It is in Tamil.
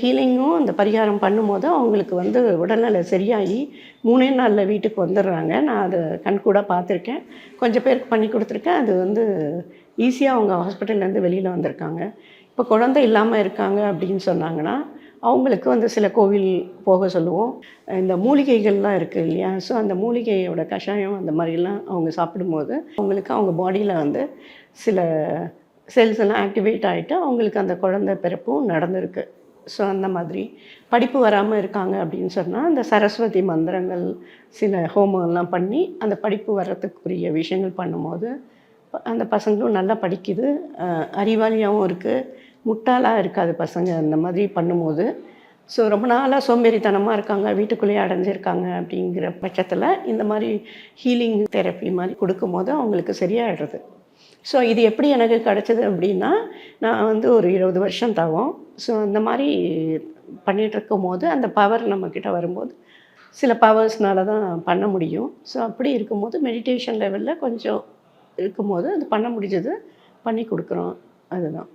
ஹீலிங்கும் அந்த பரிகாரம் பண்ணும்போது அவங்களுக்கு உடல்நிலை சரியாகி 3 நாளில் வீட்டுக்கு வந்துடுறாங்க. நான் அதை கண்கூடா பார்த்துருக்கேன். கொஞ்சம் பேருக்கு பண்ணி கொடுத்துருக்கேன். அது ஈஸியாக அவங்க ஹாஸ்பிட்டல்லேருந்து வெளியில் வந்திருக்காங்க. இப்போ குழந்தை இல்லாமல் இருக்காங்க அப்படின்னு சொன்னாங்கன்னா, அவங்களுக்கு சில கோவில் போக சொல்லுவோம். இந்த மூலிகைகள்லாம் இருக்குது இல்லையா? ஸோ அந்த மூலிகையோட கஷாயம் அந்த மாதிரிலாம் அவங்க சாப்பிடும்போது, அவங்களுக்கு அவங்க பாடியில் சில செல்ஸ் எல்லாம் ஆக்டிவேட் ஆகிட்டு அவங்களுக்கு அந்த குழந்தை பிறப்பும் நடந்திருக்கு. ஸோ அந்த மாதிரி படிப்பு வராமல் இருக்காங்க அப்படின்னு சொன்னால், அந்த சரஸ்வதி மந்திரங்கள், சில ஹோமம்லாம் பண்ணி அந்த படிப்பு வர்றதுக்குரிய விஷயங்கள் பண்ணும்போது, அந்த பசங்களும் நல்லா படிக்குது, அறிவாளியாகவும் இருக்குது, முட்டாளாக இருக்காது பசங்க அந்த மாதிரி பண்ணும்போது. ஸோ ரொம்ப நாளாக சோம்பேறித்தனமாக இருக்காங்க, வீட்டுக்குள்ளேயே அடைஞ்சிருக்காங்க அப்படிங்கிற பட்சத்தில் இந்த மாதிரி ஹீலிங் தெரப்பி மாதிரி கொடுக்கும்போது அவங்களுக்கு சரியாயிடுறது. ஸோ இது எப்படி எனக்கு கிடச்சிது அப்படின்னா, நான் ஒரு 20 வருஷம் தவம். ஸோ அந்த மாதிரி பண்ணிகிட்ருக்கும்போது அந்த பவர் நம்மக்கிட்ட வரும்போது, சில பவர்ஸ்னால தான் பண்ண முடியும். ஸோ அப்படி இருக்கும்போது மெடிடேஷன் லெவலில் கொஞ்சம் இருக்கும்போது அது பண்ண முடிஞ்சது, பண்ணி கொடுக்குறோம். அதுதான்.